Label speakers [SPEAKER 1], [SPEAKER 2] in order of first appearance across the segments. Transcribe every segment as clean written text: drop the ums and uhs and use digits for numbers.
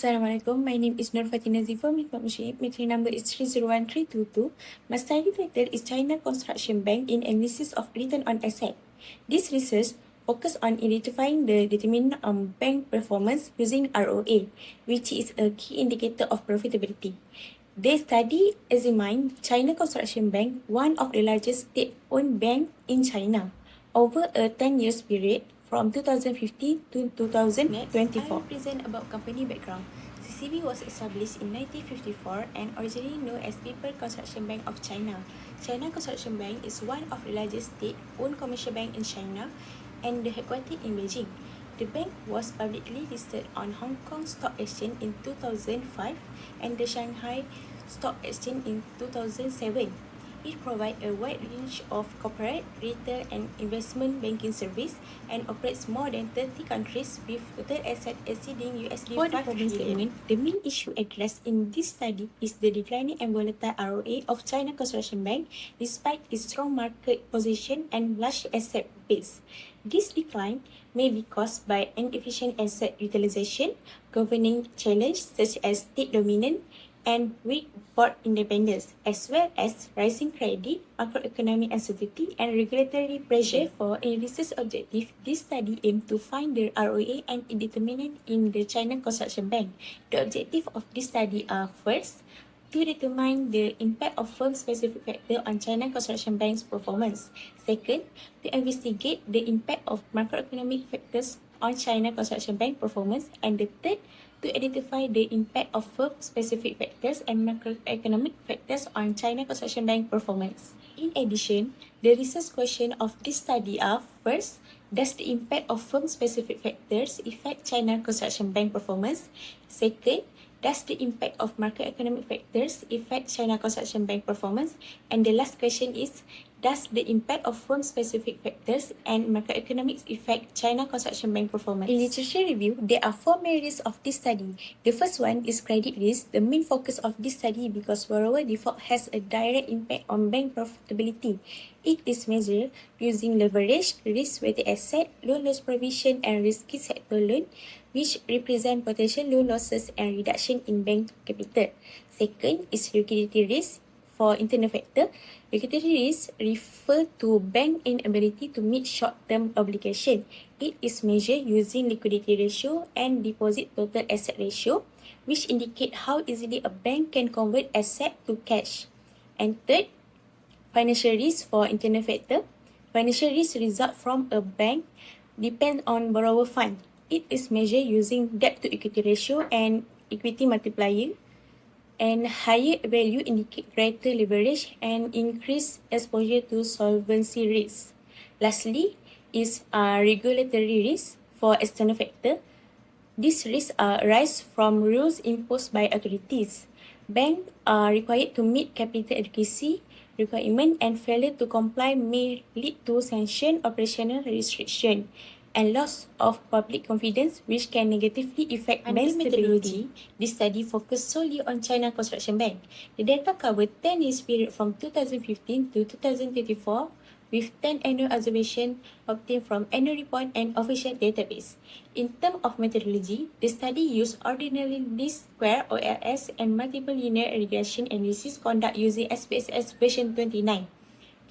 [SPEAKER 1] Assalamualaikum, my name is Nur Fatina Zifar, metric number is 301322. My study title is China Construction Bank in Analysis of Return on Asset. This research focus on identifying the determinant of bank performance using ROA, which is a key indicator of profitability. The study examined China Construction Bank, one of the largest state-owned banks in China, over a 10 years period from 2015 to 2024. Next, I will present about company background. CCB was established in 1954 and originally known as People Construction Bank of China. China Construction Bank is one of the largest state-owned commercial banks in China and the headquarters in Beijing. The bank was publicly listed on Hong Kong Stock Exchange in 2005 and the Shanghai Stock Exchange in 2007. It provides a wide range of corporate, retail, and investment banking service and operates more than 30 countries with total assets exceeding USD 5 trillion. The main issue addressed in this study is the declining and volatile ROA of China Construction Bank despite its strong market position and large asset base. This decline may be caused by inefficient asset utilization, governing challenges such as state dominance, and weak board independence, as well as rising credit, macroeconomic uncertainty, and regulatory pressure. Therefore, in research objective, this study aimed to find the ROA and determinant in the China Construction Bank. The objective of this study are first, to determine the impact of firm-specific factors on China Construction Bank's performance. Second, to investigate the impact of macroeconomic factors on China Construction Bank performance. And the third, to identify the impact of firm-specific factors and macroeconomic factors on China Construction Bank performance. In addition, the research questions of this study are: first, does the impact of firm-specific factors affect China Construction Bank performance? Second, does the impact of macroeconomic factors affect China Construction Bank performance? And the last question is, does the impact of firm-specific factors and macroeconomics affect China Construction Bank performance? In literature review, there are 4 main risks of this study. The first one is credit risk, the main focus of this study because borrower default has a direct impact on bank profitability. It is measured using leverage, risk-weighted asset, loan loss provision, and risky sector loan, which represent potential loan losses and reduction in bank capital. Second is liquidity risk. For internal factor, liquidity risk refer to bank inability to meet short-term obligation. It is measured using liquidity ratio and deposit total asset ratio, which indicate how easily a bank can convert asset to cash. And third, financial risk. For internal factor, financial risk result from a bank depend on borrower fund. It is measured using debt to equity ratio and equity multiplier. And higher value indicate greater leverage and increased exposure to solvency risk. Lastly is regulatory risk. For external factor, these risks arise from rules imposed by authorities. Banks are required to meet capital adequacy requirement and failure to comply may lead to sanction, operational restriction, and loss of public confidence, which can negatively affect bank stability. This study focused solely on China Construction Bank. The data covered 10 years period from 2015 to 2024, with 10 annual observations obtained from annual report and official database. In terms of methodology, the study used ordinary least square (OLS) and multiple linear regression analysis conducted using SPSS version 29.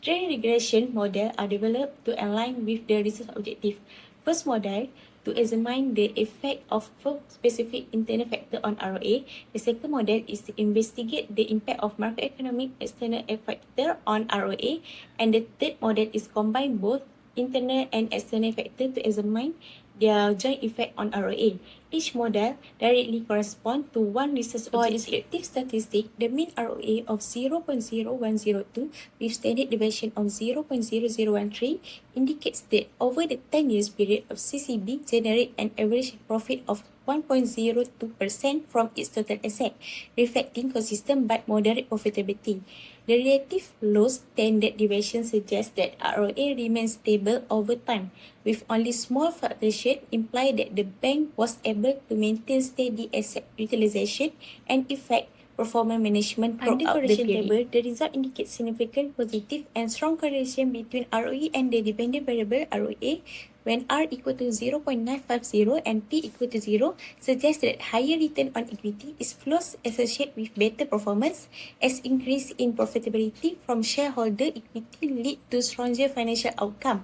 [SPEAKER 1] Three regression models are developed to align with the research objective. First model, to examine the effect of firm-specific internal factor on ROA. The second model is to investigate the impact of macroeconomic external factor on ROA. And the third model is combine both internal and external factor to examine their joint effect on ROA. Each model directly corresponds to one research objective. For descriptive statistics, the mean ROA of 0.0102 with standard deviation of 0.0013 indicates that over the 10 years period of CCB generate an average profit of 1.02% from its total asset, reflecting consistent but moderate profitability. The relative low standard deviation suggests that ROA remains stable over time, with only small fluctuation imply that the bank was able to maintain steady asset utilization and effect performance management throughout the period. Table, the result indicates significant positive and strong correlation between ROE and the dependent variable ROA, when R equal to 0.950 and P equal to 0 suggests that higher return on equity is close associated with better performance, as increase in profitability from shareholder equity lead to stronger financial outcome.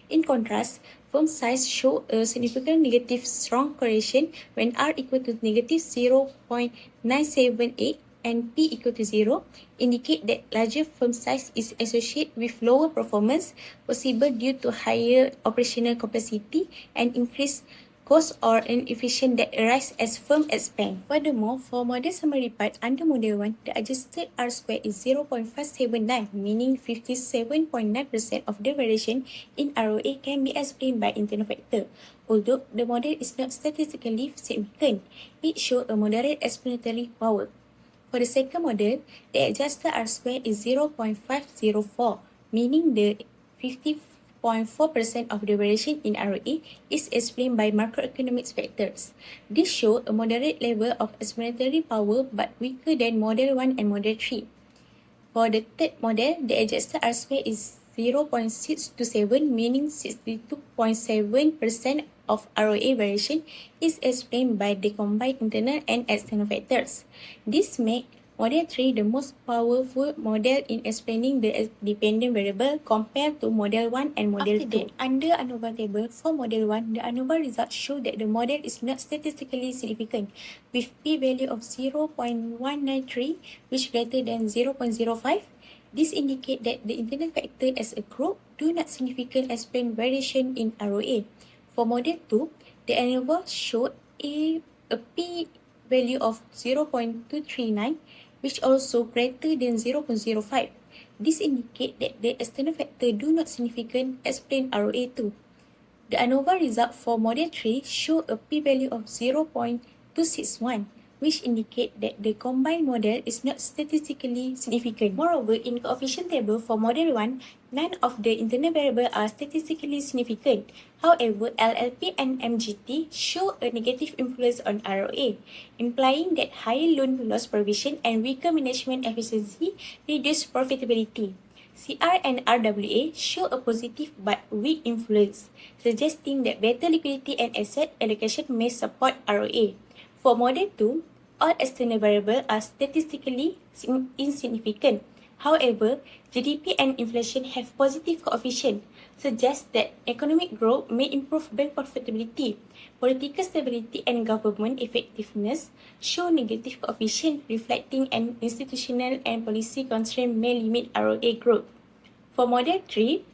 [SPEAKER 1] In contrast, firm size show a significant negative strong correlation when R equal to negative 0.978 and P equal to 0, indicate that larger firm size is associated with lower performance, possible due to higher operational complexity and increased cost or inefficient that arise as firm expand. Furthermore, for model summary part under model 1, the adjusted R square is 0.579, meaning 57.9% of the variation in ROA can be explained by internal factor. Although the model is not statistically significant, it shows a moderate explanatory power. For the second model, the adjusted R square is 0.504, meaning the 50.4% of the variation in ROA is explained by macroeconomic factors. This shows a moderate level of explanatory power but weaker than model 1 and model 3. For the third model, the adjusted R square is 0.627, meaning 62.7% of ROA variation is explained by the combined internal and external factors. This makes model 3 the most powerful model in explaining the dependent variable compared to model 1 and model 2. After that, under ANOVA table for model 1, the ANOVA results show that the model is not statistically significant, with p-value of 0.193, which greater than 0.05. This indicates that the internal factor as a group do not significantly explain variation in ROA. For model 2, the ANOVA showed a p-value of 0.239, which also greater than 0.05. This indicates that the external factor do not significantly explain ROA too. The ANOVA result for model 3 show a p-value of 0.261, which indicate that the combined model is not statistically significant. Moreover, in coefficient table for model 1, none of the internal variables are statistically significant. However, LLP and MGT show a negative influence on ROA, implying that higher loan loss provision and weaker management efficiency reduce profitability. CR and RWA show a positive but weak influence, suggesting that better liquidity and asset allocation may support ROA. For model 2, all external variables are statistically insignificant. However, GDP and inflation have positive coefficient, suggests that economic growth may improve bank profitability. Political stability and government effectiveness show negative coefficient, reflecting an institutional and policy constraint may limit ROA growth. For model 3,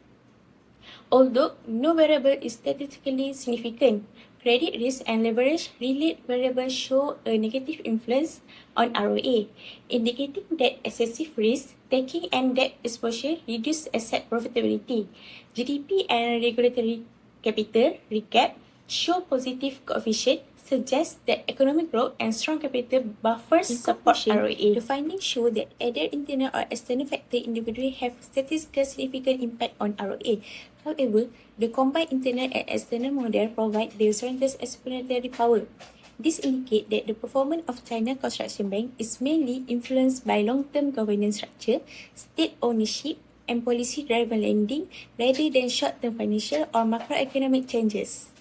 [SPEAKER 1] although no variable is statistically significant, credit risk and leverage related variables show a negative influence on ROA, indicating that excessive risk taking and debt exposure reduce asset profitability. GDP and regulatory capital recap show positive coefficient, suggests that economic growth and strong capital buffers support ROA. The findings show that either internal or external factors individually have statistically significant impact on ROA. However, the combined internal and external model provide the strongest explanatory power. This indicates that the performance of China Construction Bank is mainly influenced by long-term governance structure, state ownership, and policy-driven lending rather than short-term financial or macroeconomic changes.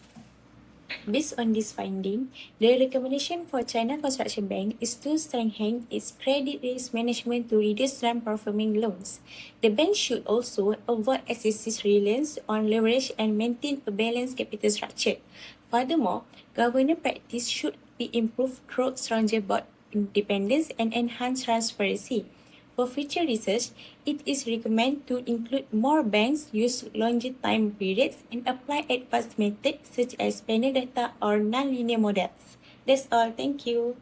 [SPEAKER 1] Based on this finding, the recommendation for China Construction Bank is to strengthen its credit risk management to reduce non-performing loans. The bank should also avoid excessive reliance on leverage and maintain a balanced capital structure. Furthermore, governance practice should be improved through stronger board independence and enhanced transparency. For future research, it is recommended to include more banks use longer time periods and apply advanced methods such as panel data or nonlinear models. That's all. Thank you.